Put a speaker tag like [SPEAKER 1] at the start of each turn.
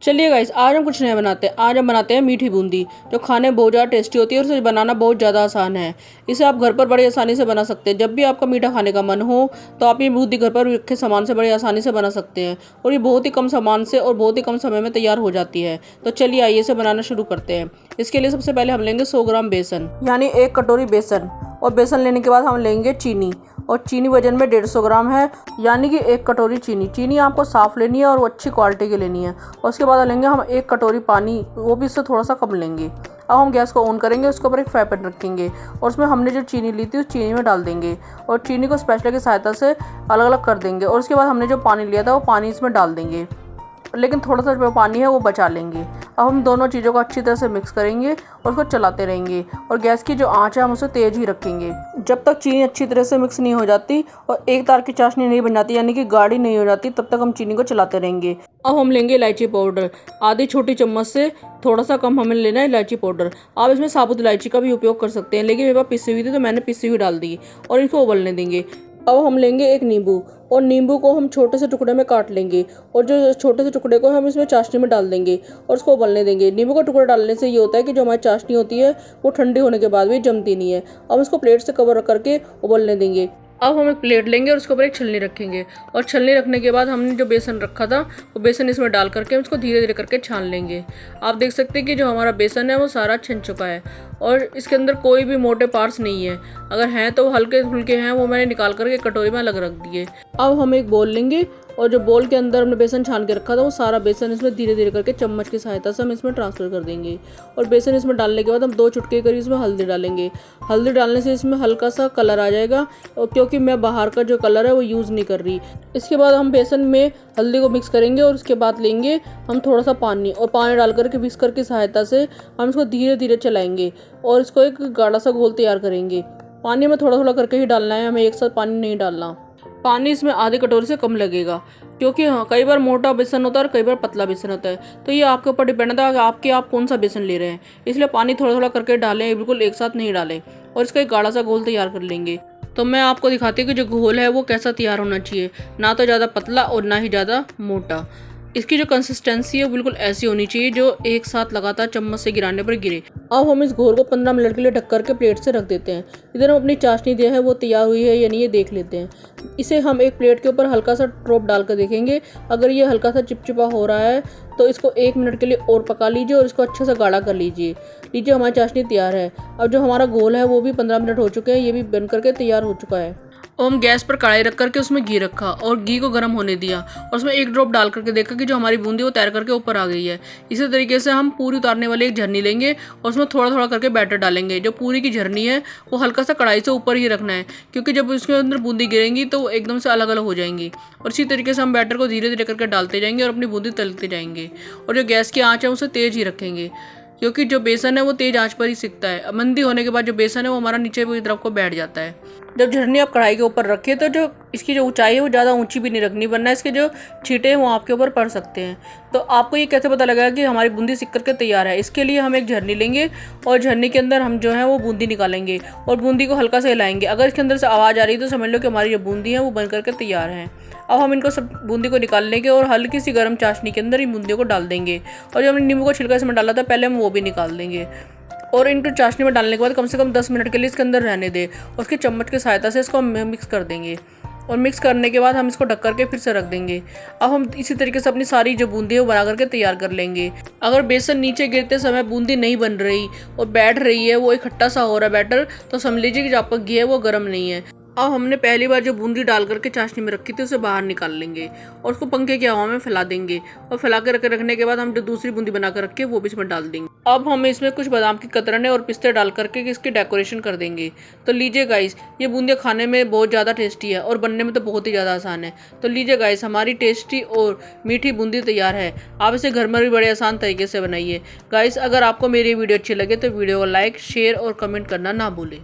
[SPEAKER 1] चलिए गाइस, आज हम कुछ नया बनाते हैं। आज हम बनाते हैं मीठी बूंदी, जो खाने में बहुत ज़्यादा टेस्टी होती है और इसे बनाना बहुत ज़्यादा आसान है। इसे आप घर पर बड़ी आसानी से बना सकते हैं। जब भी आपका मीठा खाने का मन हो तो आप ये बूंदी घर पर रखे सामान से बड़ी आसानी से बना सकते हैं और ये बहुत ही कम सामान से और बहुत ही कम समय में तैयार हो जाती है। तो चलिए आइए इसे बनाना शुरू करते हैं। इसके लिए सबसे पहले हम लेंगे 100 ग्राम बेसन, यानी 1 कटोरी बेसन। और बेसन लेने के बाद हम लेंगे चीनी, और चीनी वजन में 150 ग्राम है, यानी कि 1 कटोरी चीनी। चीनी आपको साफ़ लेनी है और वो अच्छी क्वालिटी की लेनी है। और उसके बाद लेंगे हम 1 कटोरी पानी, वो भी इससे थोड़ा सा कम लेंगे। अब हम गैस को ऑन करेंगे, उसके ऊपर एक फ्राई पैन रखेंगे और उसमें हमने जो चीनी ली थी उस चीनी में डाल देंगे और चीनी को स्पैचुला की सहायता से अलग अलग कर देंगे। और उसके बाद हमने जो पानी लिया था वो पानी इसमें डाल देंगे, लेकिन थोड़ा सा जो पानी है वो बचा लेंगे। अब हम दोनों चीज़ों को अच्छी तरह से मिक्स करेंगे और उसको चलाते रहेंगे और गैस की जो आंच है हम उसे तेज़ ही रखेंगे जब तक चीनी अच्छी तरह से मिक्स नहीं हो जाती और एक तार की चाशनी नहीं बन जाती, यानी कि गाढ़ी नहीं हो जाती, तब तक हम चीनी को चलाते रहेंगे। अब हम लेंगे इलायची पाउडर, आधी छोटी चम्मच से थोड़ा सा कम हमें लेना है इलायची पाउडर। आप इसमें साबुत इलायची का भी उपयोग कर सकते हैं, लेकिन मेरे पास पिसी हुई थी तो मैंने पिसी हुई डाल दी और इसको उबलने देंगे। अब हम लेंगे एक नींबू और नींबू को हम छोटे से टुकड़े में काट लेंगे और जो छोटे से टुकड़े को हम इसमें चाशनी में डाल देंगे और उसको उबलने देंगे। नींबू का टुकड़ा डालने से ये होता है कि जो हमारी चाशनी होती है वो ठंडी होने के बाद भी जमती नहीं है। अब इसको प्लेट से कवर करके उबलने देंगे। अब हम एक प्लेट लेंगे और उसके ऊपर एक छलनी रखेंगे और छलनी रखने के बाद हमने जो बेसन रखा था वो बेसन इसमें डाल करके उसको धीरे धीरे करके छान लेंगे। आप देख सकते हैं कि जो हमारा बेसन है वो सारा छन चुका है और इसके अंदर कोई भी मोटे पार्ट्स नहीं है। अगर हैं तो हल्के फुल्के हैं, वो मैंने निकाल करके कटोरी में अलग रख दिए। अब हम एक बोल लेंगे और जो बोल के अंदर हमने बेसन छान के रखा था वो सारा बेसन इसमें धीरे धीरे करके चम्मच की सहायता से हम इसमें ट्रांसफ़र कर देंगे। और बेसन इसमें डालने के बाद हम 2 चुटकी करीब इसमें हल्दी डालेंगे। हल्दी डालने से इसमें हल्का सा कलर आ जाएगा, और क्योंकि मैं बाहर का जो कलर है वो यूज़ नहीं कर रही। इसके बाद हम बेसन में हल्दी को मिक्स करेंगे और उसके बाद लेंगे हम थोड़ा सा पानी और पानी डाल करके विस्कर की सहायता से हम इसको धीरे धीरे चलाएंगे और इसको एक गाढ़ा सा घोल तैयार करेंगे। पानी में थोड़ा थोड़ा करके ही डालना है, हमें एक साथ पानी नहीं डालना। पानी इसमें आधी कटोरी से कम लगेगा, क्योंकि कई बार मोटा बेसन होता है और कई बार पतला बेसन होता है। तो ये आपके ऊपर डिपेंड है कि आप कौन सा बेसन ले रहे हैं, इसलिए पानी थोड़ा थोड़ा करके डालें, बिल्कुल एक साथ नहीं डालें। और इसका एक गाढ़ा सा घोल तैयार कर लेंगे। तो मैं आपको दिखाती हूँ कि जो घोल है वो कैसा तैयार होना चाहिए, ना तो ज़्यादा पतला और ना ही ज़्यादा मोटा। इसकी जो कंसिस्टेंसी है वो बिल्कुल ऐसी होनी चाहिए जो एक साथ लगातार चम्मच से गिराने पर गिरे। अब हम इस घोल को 15 मिनट के लिए ढक करके प्लेट से रख देते हैं। इधर हम अपनी चाशनी दिया है वो तैयार हुई है या नहीं ये देख लेते हैं। इसे हम एक प्लेट के ऊपर हल्का सा ड्रॉप डाल कर देखेंगे। अगर ये हल्का सा चिपचिपा हो रहा है तो इसको 1 मिनट के लिए और पका लीजिए और इसको अच्छे से गाढ़ा कर लीजिए। हमारी चाशनी तैयार है। अब जो हमारा घोल है वो भी 15 मिनट हो चुके हैं, ये भी बन करके तैयार हो चुका है। और हम गैस पर कढ़ाई रख करके उसमें घी रखा और घी को गर्म होने दिया और उसमें 1 ड्रॉप डाल करके देखा कि जो हमारी बूंदी वो तैर करके ऊपर आ गई है। इसी तरीके से हम पूरी उतारने वाली एक झरनी लेंगे और उसमें थोड़ा थोड़ा करके बैटर डालेंगे। जो पूरी की झरनी है वो हल्का सा कढ़ाई से ऊपर ही रखना है, क्योंकि जब उसके अंदर बूंदी गिरेंगी तो वो एकदम से अलग अलग हो जाएंगी। और इसी तरीके से हम बैटर को धीरे धीरे करके डालते जाएंगे और अपनी बूंदी तलते जाएंगे। और जो गैस की आँच है उसे तेज़ ही रखेंगे, क्योंकि जो बेसन है वो तेज़ आंच पर ही सिकता है। मंदी होने के बाद जो बेसन है वो हमारा नीचे की तरफ को बैठ जाता है। जब झरनी आप कढ़ाई के ऊपर रखें तो जो इसकी जो ऊंचाई है वो ज़्यादा ऊंची भी नहीं रखनी, वरना इसके जो छींटे हैं वो आपके ऊपर पड़ सकते हैं। तो आपको ये कैसे पता लगेगा कि हमारी बूंदी सिक करके तैयार है? इसके लिए हम एक झरनी लेंगे और झरनी के अंदर हम जो है वो बूंदी निकालेंगे और बूंदी को हल्का से हिलाएंगे। अगर इसके अंदर से आवाज़ आ रही है तो समझ लो कि हमारी जो बूंदी है वो बन करके तैयार है। अब हम इनको सब बूंदी को निकाल लेंगे और हल्की सी गर्म चाशनी के अंदर इन बूंदियों को डाल देंगे। और जो हमने नींबू का छिलका इसमें डाला था पहले हम वो भी निकाल देंगे। और इनको चाशनी में डालने के बाद कम से कम 10 मिनट के लिए इसके अंदर रहने दें और उसकी चम्मच की सहायता से इसको मिक्स कर देंगे। और मिक्स करने के बाद हम इसको ढक करके फिर से रख देंगे। अब हम इसी तरीके से अपनी सारी जो बूंदी है वो बना करके तैयार कर लेंगे। अगर बेसन नीचे गिरते समय बूंदी नहीं बन रही और बैठ रही है, वो इकट्ठा सा हो रहा है बैटर, तो समझ लीजिए कि जो आपका घी है वो गर्म नहीं है। अब हमने पहली बार जो बूंदी डाल करके चाशनी में रखी थी उसे बाहर निकाल लेंगे और उसको पंखे की हवा में फैला देंगे। और फैला के रखने के बाद हम जो दूसरी बूंदी बना कर रखे वो भी इसमें डाल देंगे। अब हम इसमें कुछ बादाम की कतरने और पिस्ते डाल करके इसकी डेकोरेशन कर देंगे। तो लीजिए गाइस, ये बूंदियाँ खाने में बहुत ज़्यादा टेस्टी है और बनने में तो बहुत ही ज़्यादा आसान है। तो लीजिए गाइस, हमारी टेस्टी और मीठी बूंदी तैयार है। आप इसे घर में भी बड़े आसान तरीके से बनाइए। गाइस, अगर आपको मेरी वीडियो अच्छी लगे तो वीडियो को लाइक, शेयर और कमेंट करना ना भूलें।